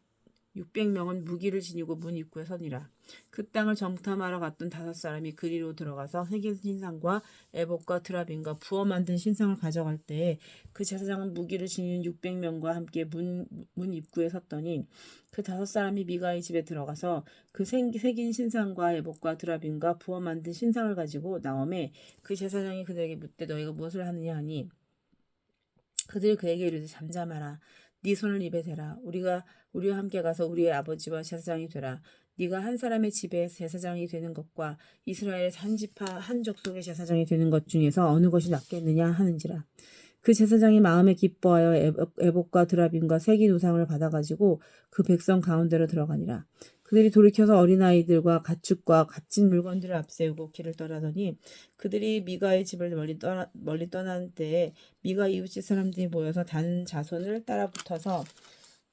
600명은 무기를 지니고 문 입구에 서니라. 그 땅을 정탐하러 갔던 5 사람이 그리로 들어가서 새긴 신상과 에봇과 드라빔과 부어 만든 신상을 가져갈 때에 그 제사장은 무기를 지닌 600명과 함께 문 입구에 섰더니 그 5 사람이 미가의 집에 들어가서 그 새긴 신상과 에봇과 드라빔과 부어 만든 신상을 가지고 나오매 그 제사장이 그들에게 묻되 너희가 무엇을 하느냐 하니 그들이 그에게 이르되 잠잠하라. 네 손을 입에 대라. 우리와 함께 가서 우리의 아버지와 제사장이 되라. 네가 한 사람의 집에 제사장이 되는 것과 이스라엘의 한 지파 한 족속의 제사장이 되는 것 중에서 어느 것이 낫겠느냐 하는지라. 그 제사장이 마음에 기뻐하여 에봇과 드라빔과 새긴 우상을 받아가지고 그 백성 가운데로 들어가니라. 그들이 돌이켜서 어린아이들과 가축과 값진 물건들을 앞세우고 길을 떠나더니 그들이 미가의 집을 멀리 떠난 때에 미가 이웃집 사람들이 모여서 단 자손을 따라붙어서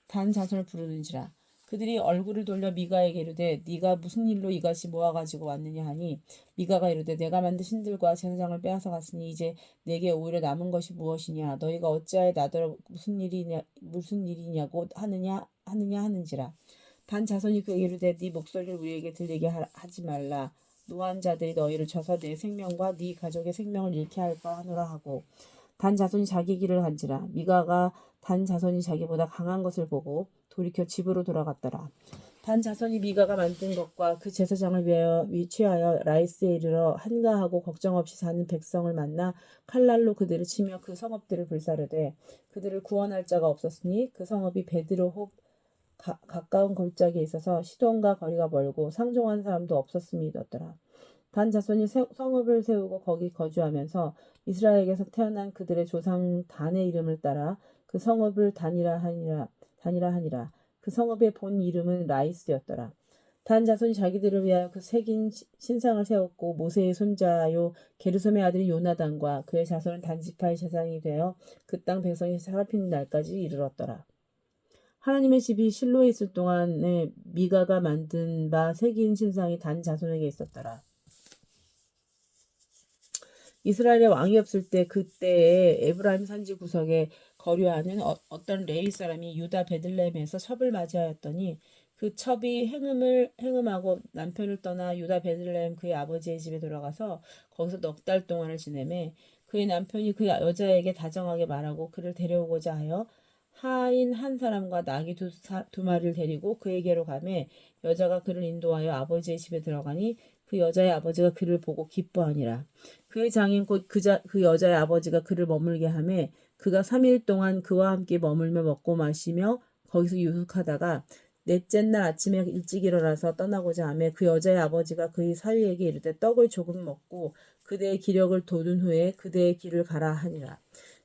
단 자손을 부르는지라. 그들이 얼굴을 돌려 미가에게 이르되 네가 무슨 일로 이같이 모아가지고 왔느냐 하니 미가가 이르되 내가 만든 신들과 제사장을 빼앗아 갔으니 이제 내게 오히려 남은 것이 무엇이냐 너희가 어찌하여 나더러 무슨 일이냐고 하느냐 하는지라. 단 자손이 그에게 이르되 네 목소리를 우리에게 들리게 하지 말라. 노한 자들이 너희를 쳐서 내 생명과 네 가족의 생명을 잃게 할까 하노라 하고 단 자손이 자기 길을 간지라. 미가가 단 자손이 자기보다 강한 것을 보고 돌이켜 집으로 돌아갔더라. 단 자손이 미가가 만든 것과 그 제사장을 취하여 라이스에 이르러 한가하고 걱정 없이 사는 백성을 만나 칼날로 그들을 치며 그 성읍들을 불사르되 그들을 구원할 자가 없었으니 그 성읍이 베드로홉 가까운 골짜기에 있어서 시돈과 거리가 멀고 상종한 사람도 없었음이었더라. 단 자손이 성읍을 세우고 거기 거주하면서 이스라엘에게서 태어난 그들의 조상 단의 이름을 따라 그 성읍을 단이라 하니라. 그 성읍의 본 이름은 라이스였더라. 단 자손이 자기들을 위하여 그 새긴 신상을 세웠고 모세의 손자요 게르솜의 아들이 요나단과 그의 자손은 단지파의 제사장이 되어 그 땅 백성이 살아피는 날까지 이르렀더라. 하나님의 집이 실로에 있을 동안에 미가가 만든 바 새긴 신상이 단 자손에게 있었더라. 이스라엘의 왕이 없을 때 그때에 에브라임 산지 구석에 거류하는 어떤 레위 사람이 유다 베들레헴에서 첩을 맞이하였더니 그 첩이 행음하고 남편을 떠나 유다 베들레헴 그의 아버지의 집에 돌아가서 거기서 넉 달 동안을 지내매 그의 남편이 그 여자에게 다정하게 말하고 그를 데려오고자 하여 하인 한 사람과 나귀 두 마리를 데리고 그에게로 가매 여자가 그를 인도하여 아버지의 집에 들어가니 그 여자의 아버지가 그를 보고 기뻐하니라. 그의 장인 곧 그 여자의 아버지가 그를 머물게 하매 그가 3일 동안 그와 함께 머물며 먹고 마시며 거기서 유숙하다가 넷째 날 아침에 일찍 일어나서 떠나고자 하매 그 여자의 아버지가 그의 사위에게 이르되 떡을 조금 먹고 그대의 기력을 돋운 후에 그대의 길을 가라 하니라.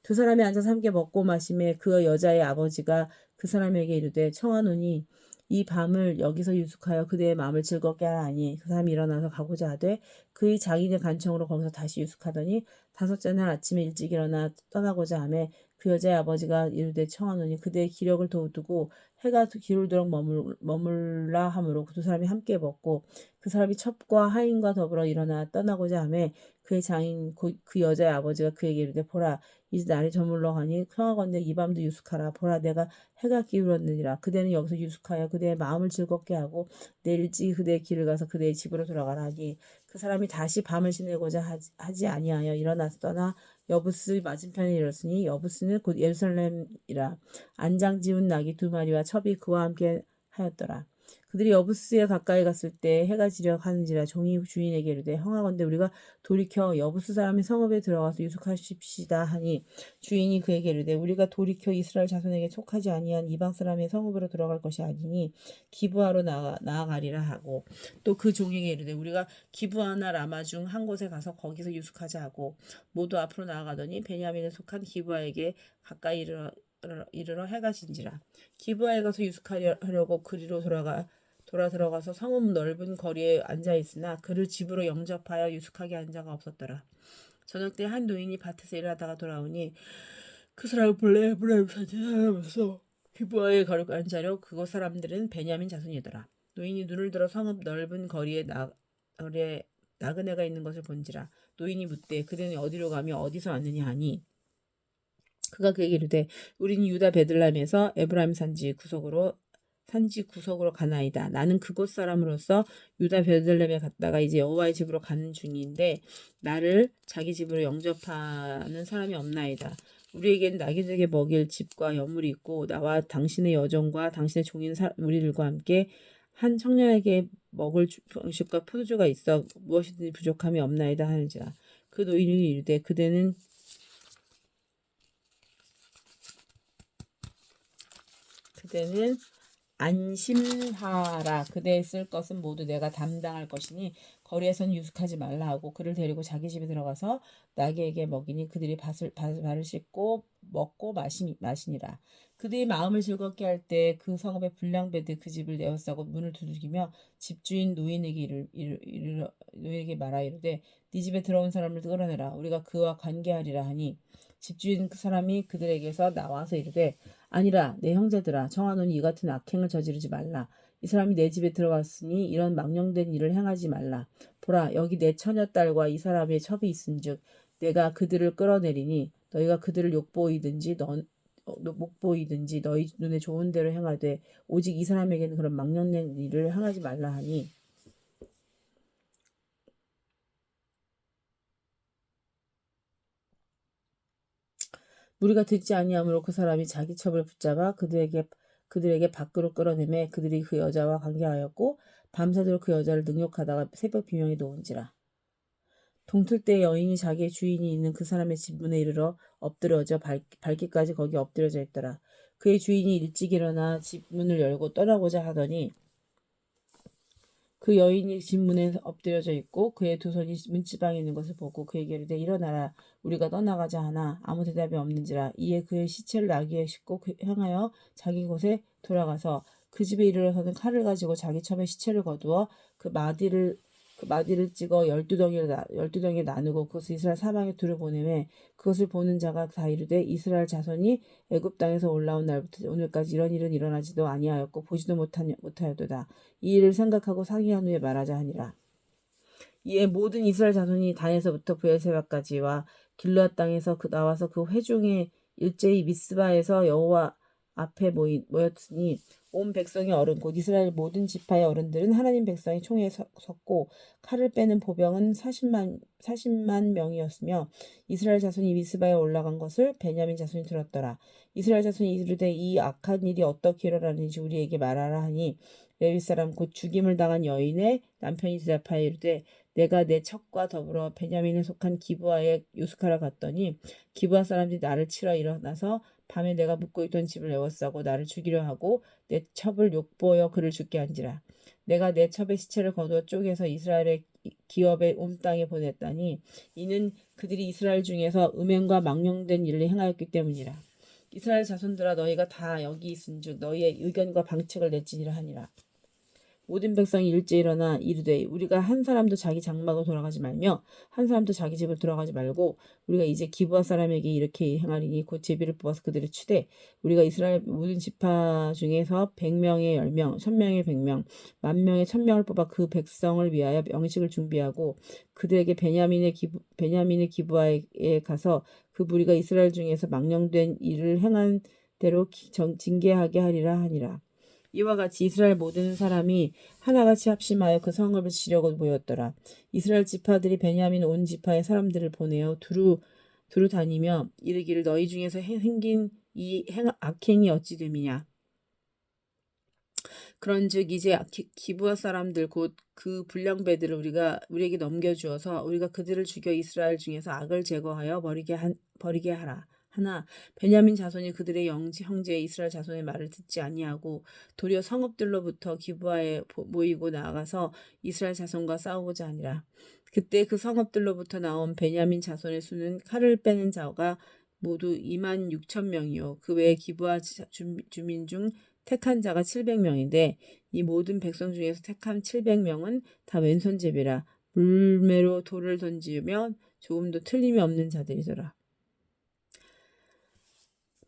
2 사람이 앉아서 함께 먹고 마시매 그 여자의 아버지가 그 사람에게 이르되 청하노니 이 밤을 여기서 유숙하여 그대의 마음을 즐겁게 하라 하니 그 사람이 일어나서 가고자 하되 그의 장인의 간청으로 거기서 다시 유숙하더니 5째 날 아침에 일찍 일어나 떠나고자 하매 그 여자의 아버지가 이르되 청하노니 그대의 기력을 돋우고 해가 기울도록 머물라 하므로 2 사람이 함께 먹고 그 사람이 첩과 하인과 더불어 일어나 떠나고자 하매 그의 장인 그 여자의 아버지가 그에게 이르되 보라 이제 날이 저물러 가니 청하건대 이 밤도 유숙하라. 보라 내가 해가 기울었느니라. 그대는 여기서 유숙하여 그대의 마음을 즐겁게 하고 내일 일찍 그대의 길을 가서 그대의 집으로 돌아가라 하니 그 사람이 다시 밤을 지내고자 하지 아니하여 일어나서 떠나 여부스 맞은편에 이르렀으니 여부스는 곧 예루살렘이라. 안장 지운 나귀 2 마리와 첩이 그와 함께 하였더라. 그들이 여부스에 가까이 갔을 때 해가 지려 가는지라 종이 주인에게 이르되 청하건대 우리가 돌이켜 여부스 사람의 성읍에 들어가서 유숙하십시다 하니 주인이 그에게 이르되 우리가 돌이켜 이스라엘 자손에게 촉하지 아니한 이방 사람의 성읍으로 들어갈 것이 아니니 기브아로 나아가리라 하고 또 그 종에게 이르되 우리가 기브아나 라마 중 한 곳에 가서 거기서 유숙하자 하고 모두 앞으로 나아가더니 베냐민에 속한 기브아에게 가까이 이르러 해가 진지라. 기브아에 가서 유숙하려고 그리로 돌아 들어가서 성읍 넓은 거리에 앉아 있으나 그를 집으로 영접하여 유숙하게 한 자가 없었더라. 저녁 때 한 노인이 밭에서 일하다가 돌아오니 그 사람을 본래 에브라임 산지 사람으로서 기브아에 가려고 앉자려 그곳 사람들은 베냐민 자손이더라. 노인이 눈을 들어 성읍 넓은 거리에 나그네가 있는 것을 본지라. 노인이 묻되 그대는 어디로 가며 어디서 왔느냐 하니 그가 그에게 이르되 우리는 유다 베들레헴에서 에브라임 산지 구석으로 가나이다. 나는 그곳 사람으로서 유다 베들레헴에 갔다가 이제 여호와의 집으로 가는 중인데 나를 자기 집으로 영접하는 사람이 없나이다. 우리에게는 나귀에게 먹일 집과 여물이 있고 나와 당신의 여종과 당신의 종인 우리들과 함께 한 청년에게 먹을 음식과 포도주가 있어 무엇이든지 부족함이 없나이다 하는지라. 그 노인이 이르되 그대는 안심하라. 그대의 쓸 것은 모두 내가 담당할 것이니 거리에선 유숙하지 말라 하고 그를 데리고 자기 집에 들어가서 나귀에게 먹이니 그들이 발을 씻고 먹고 마시니라. 그들이 마음을 즐겁게 할 때 그 성읍의 불량배들 그 집을 내어싸고 문을 두들기며 집주인 노인에게 말하 이르되 네 집에 들어온 사람을 끌어내라. 우리가 그와 관계하리라 하니 집주인 그 사람이 그들에게서 나와서 이르되 아니라 내 형제들아 청하노니 이 같은 악행을 저지르지 말라. 이 사람이 내 집에 들어왔으니 이런 망령된 일을 행하지 말라. 보라 여기 내 처녀딸과 이 사람의 첩이 있은즉 내가 그들을 끌어내리니 너희가 그들을 목보이든지 너희 눈에 좋은 대로 행하되 오직 이 사람에게는 그런 망령된 일을 행하지 말라 하니 무리가 듣지 아니하므로 그 사람이 자기 첩을 붙잡아 그들에게 밖으로 끌어내매 그들이 그 여자와 관계하였고 밤새도록 그 여자를 능욕하다가 새벽 비명이 놓은지라. 동틀 때 여인이 자기의 주인이 있는 그 사람의 집 문에 이르러 엎드려져 밝기까지 거기 엎드려져 있더라. 그의 주인이 일찍 일어나 집 문을 열고 떠나고자 하더니 그 여인이 집 문에 엎드려져 있고 그의 두 손이 문지방에 있는 것을 보고 그에게 이르되 일어나라 우리가 떠나가자 하나 아무 대답이 없는지라. 이에 그의 시체를 나귀에 싣고 향하여 자기 곳에 돌아가서 그 집에 이르러서는 칼을 가지고 자기 첩의 시체를 거두어 그 마디를 찍어 12덩이를 나누고 그것을 이스라엘 사방에 두루 보내매 그것을 보는 자가 다 이르되 이스라엘 자손이 애굽 땅에서 올라온 날부터 오늘까지 이런 일은 일어나지도 아니하였고 보지도 못하였도다. 이 일을 생각하고 상의한 후에 말하자 하니라. 이에 모든 이스라엘 자손이 단에서부터 브엘세바까지와 길르앗 땅에서 나와서 그 회중의 일제히 미스바에서 여호와 앞에 모였으니 온 백성의 어른 곧 이스라엘 모든 지파의 어른들은 하나님 백성이 총에 섰고 칼을 빼는 보병은 40만 명이었으며 이스라엘 자손이 미스바에 올라간 것을 베냐민 자손이 들었더라. 이스라엘 자손이 이르되 이 악한 일이 어떻게 일어나는지 우리에게 말하라 하니 레위 사람 곧 죽임을 당한 여인의 남편이 대답하여 이르되 내가 내 첩과 더불어 베냐민에 속한 기브아에 유숙하러 갔더니 기브아 사람들이 나를 치러 일어나서 밤에 내가 묵고 있던 집을 에워싸고 나를 죽이려 하고 내 첩을 욕보여 그를 죽게 한지라. 내가 내 첩의 시체를 거두어 쪼개서 이스라엘의 기업의 온 땅에 보냈다니 이는 그들이 이스라엘 중에서 음행과 망령된 일을 행하였기 때문이라. 이스라엘 자손들아 너희가 다 여기 있은즉 너희의 의견과 방책을 낼지니라 하니라. 모든 백성이 일제 일어나 이르되 우리가 한 사람도 자기 장막으로 돌아가지 말며 한 사람도 자기 집으로 돌아가지 말고 우리가 이제 기브아 사람에게 이렇게 행하리니 곧 제비를 뽑아서 그들을 치되 우리가 이스라엘 모든 지파 중에서 100명의 10명, 1000명의 100명, 10,000명의 1000명을 뽑아 그 백성을 위하여 명식을 준비하고 그들에게 베냐민의 기브아에 가서 그 무리가 이스라엘 중에서 망령된 일을 행한 대로 징계하게 하리라 하니라. 이와 같이 이스라엘 모든 사람이 하나같이 합심하여 그 성읍을 치려고 모였더라. 이스라엘 지파들이 베냐민 온 지파의 사람들을 보내어 두루 다니며 이르기를 너희 중에서 행긴 이 악행이 어찌 됨이냐. 그런즉 이제 기브아 사람들 곧 그 불량배들을 우리에게 넘겨주어서 우리가 그들을 죽여 이스라엘 중에서 악을 제거하여 버리게 하라. 하나 베냐민 자손이 그들의 형제 이스라엘 자손의 말을 듣지 아니하고 도리어 성읍들로부터 기브아에 모이고 나아가서 이스라엘 자손과 싸우고자 하니라. 그때 그 성읍들로부터 나온 베냐민 자손의 수는 칼을 빼는 자가 모두 26,000명이요 그 외에 기브아 주민 중 택한 자가 700명인데 이 모든 백성 중에서 택한 700명은 다 왼손잡이라 물매로 돌을 던지며 조금도 틀림이 없는 자들이더라.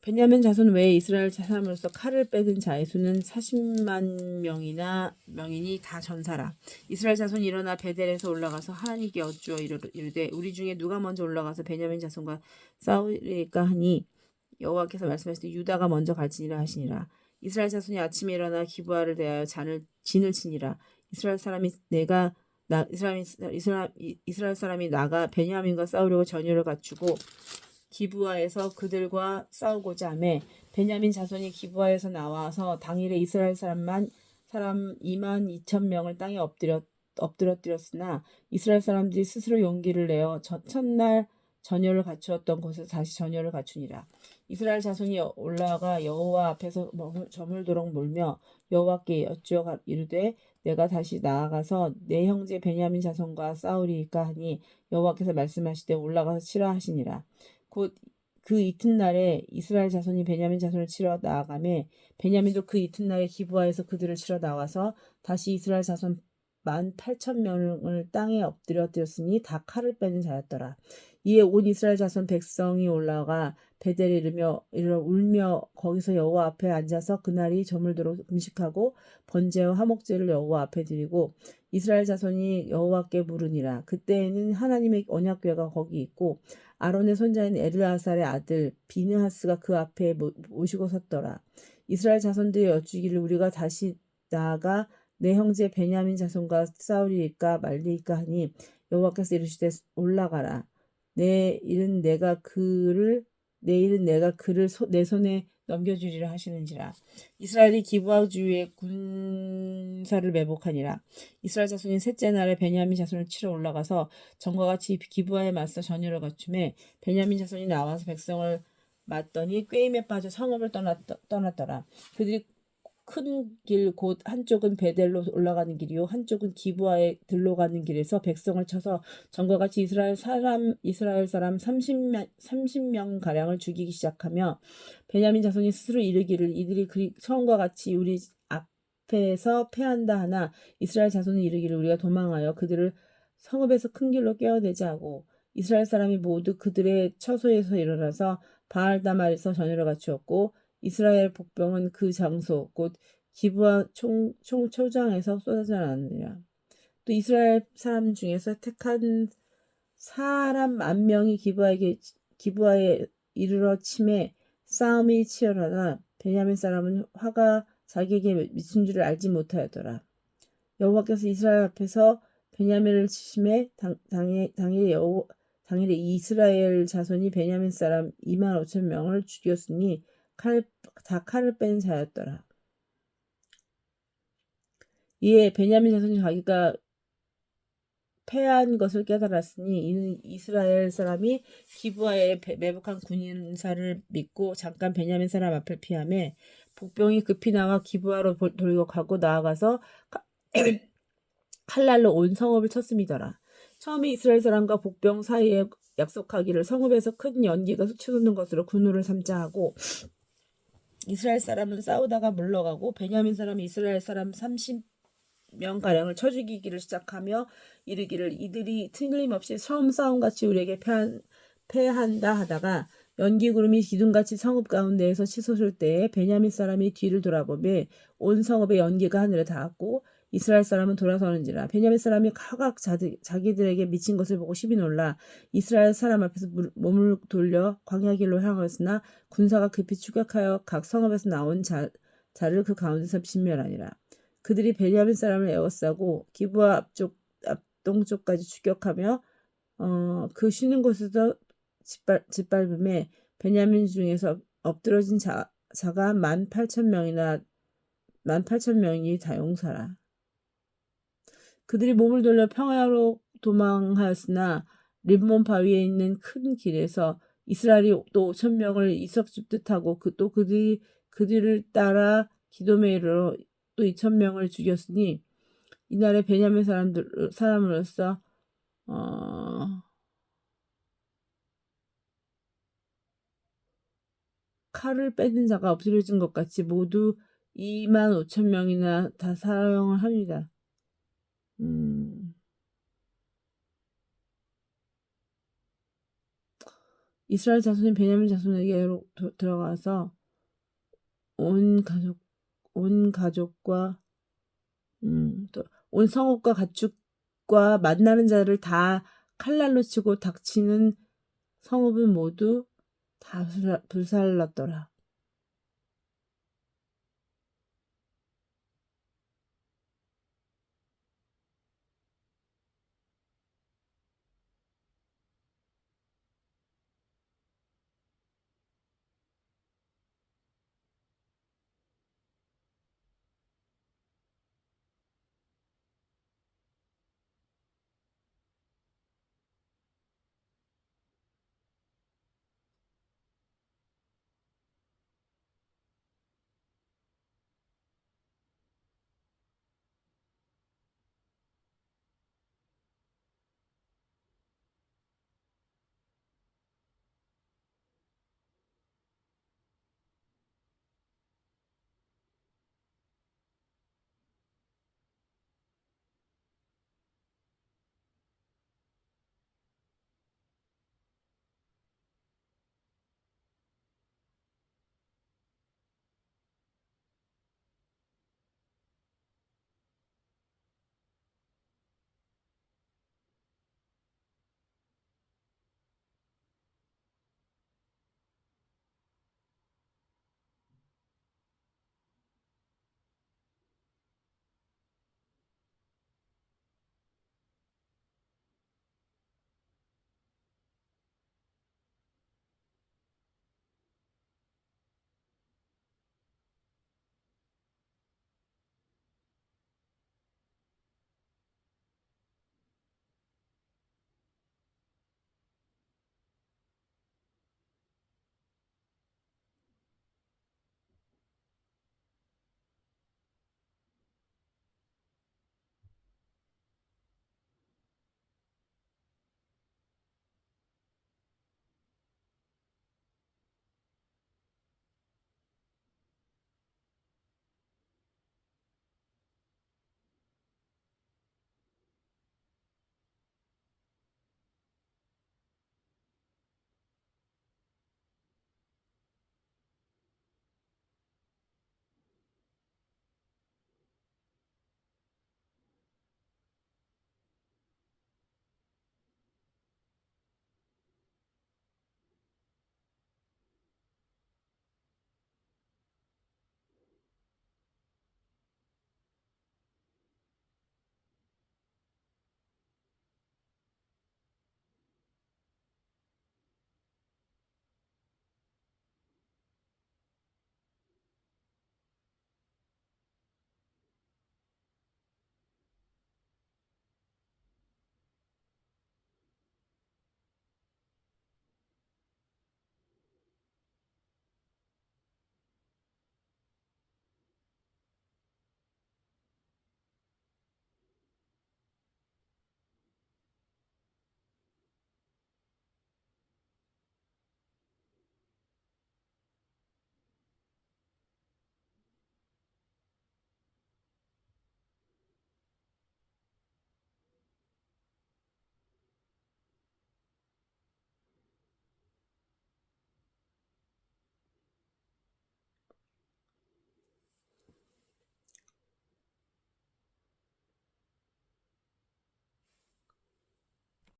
베냐민 자손 외에 이스라엘 사람으로서 칼을 빼든 자의 수는 40만 명이니 다 전사라. 이스라엘 자손이 일어나 베델에서 올라가서 하나님께 여쭈어 이르되 우리 중에 누가 먼저 올라가서 베냐민 자손과 싸우리까 하니 여호와께서 말씀하시되 유다가 먼저 갈지니라 하시니라. 이스라엘 자손이 아침에 일어나 기브아를 대하여 진을 치니라. 이스라엘 사람이 나가 베냐민과 싸우려고 전열을 갖추고 기브아에서 그들과 싸우고자 하매 베냐민 자손이 기브아에서 나와서 당일에 이스라엘 사람 22,000명을 땅에 엎드러뜨렸으나 이스라엘 사람들이 스스로 용기를 내어 첫날 전열을 갖추었던 곳에서 다시 전열을 갖추니라. 이스라엘 자손이 올라가 여호와 앞에서 저물도록 몰며 여호와께 여쭈어 이르되 내가 다시 나아가서 내 형제 베냐민 자손과 싸우리이까 하니 여호와께서 말씀하시되 올라가서 치라 하시니라. 곧 그 이튿날에 이스라엘 자손이 베냐민 자손을 치러 나아가매 베냐민도 그 이튿날에 기브아에서 그들을 치러 나와서 다시 이스라엘 자손 18,000명을 땅에 엎드렸으니 다 칼을 빼는 자였더라. 이에 온 이스라엘 자손 백성이 올라가 베델에 이르며 울며 거기서 여호와 앞에 앉아서 그날이 저물도록 음식하고 번제와 화목제를 여호와 앞에 드리고 이스라엘 자손이 여호와께 물으니라. 그때에는 하나님의 언약궤가 거기 있고 아론의 손자인 엘르아살의 아들 비느하스가 그 앞에 모시고 섰더라. 이스라엘 자손들이 여쭈기를 우리가 다시 나아가 내 형제 베냐민 자손과 싸우리이까 말리이까 하니 여호와께서 이르시되 올라가라. 내일은 내가 그를 내 손에 넘겨주리라 하시는지라. 이스라엘이 기브아 주위에 군사를 매복하니라. 이스라엘 자손이 셋째 날에 베냐민 자손을 치러 올라가서 전과 같이 기브아에 맞서 전열을 갖추매 베냐민 자손이 나와서 백성을 맞더니 꾀임에 빠져 성읍을 떠났더라. 그들이 큰 길 곧 한쪽은 베델로 올라가는 길이요 한쪽은 기브아에 들러가는 길에서 백성을 쳐서 전과 같이 이스라엘 사람 30명 가량을 죽이기 시작하며 베냐민 자손이 스스로 이르기를 이들이 처음과 같이 우리 앞에서 패한다 하나 이스라엘 자손이 이르기를 우리가 도망하여 그들을 성읍에서 큰 길로 깨어내자 하고 이스라엘 사람이 모두 그들의 처소에서 일어나서 바알다말에서 전열을 갖추었고 이스라엘 복병은 그 장소 곧 기브아 초장에서 쏟아져 나느니라. 또 이스라엘 사람 중에서 택한 사람 10,000명이 기브아에 이르러 침에 싸움이 치열하나 베냐민 사람은 화가 자기에게 미친 줄을 알지 못하였더라. 여호와께서 이스라엘 앞에서 베냐민을 치심에 당일에 이스라엘 자손이 베냐민 사람 25,000명을 죽였으니 다 칼을 뺀 자였더라. 이에 베냐민 자손이 자기가 패한 것을 깨달았으니 이는 이스라엘 사람이 기브아에 매복한 군인사를 믿고 잠깐 베냐민 사람 앞을 피하며 복병이 급히 나와 기브아로 돌격하고 나아가서 칼날로 온 성읍을 쳤음이더라. 처음에 이스라엘 사람과 복병 사이에 약속하기를 성읍에서 큰 연기가 치솟는 것으로 군우를 삼자 하고 이스라엘 사람은 싸우다가 물러가고 베냐민 사람이 이스라엘 사람 30명가량을 쳐 죽이기를 시작하며 이르기를 이들이 틀림없이 처음 싸움같이 우리에게 패한다 하다가 연기구름이 기둥같이 성읍 가운데에서 치솟을 때에 베냐민 사람이 뒤를 돌아보매 온 성읍의 연기가 하늘에 닿았고 이스라엘 사람은 돌아서는지라. 베냐민 사람이 각각 자기들에게 미친 것을 보고 심히 놀라 이스라엘 사람 앞에서 몸을 돌려 광야길로 향하였으나 군사가 급히 추격하여 각 성읍에서 나온 자를 그 가운데서 진멸하니라. 그들이 베냐민 사람을 에워싸고 기브아 앞동쪽까지 추격하며 그 쉬는 곳에서 짓밟음에 베냐민 중에서 엎드러진 자가 18,000명이나 18,000명이 다 용사라. 그들이 몸을 돌려 평야로 도망하였으나 림몬 바위에 있는 큰 길에서 이스라엘이 또 5,000명을 이석집듯 하고 또 그들을 따라 기돔에 이르러 또 2,000명을 죽였으니 이날에 베냐민 사람으로서 칼을 빼든 자가 엎드려진 것 같이 모두 25,000명이나 다 사형을 합니다. 이스라엘 자손이 베냐민 자손에게로 들어가서 온 가족과 또 온 성읍과 가축과 만나는 자를 다 칼날로 치고 닥치는 성읍은 모두 다 불살랐더라.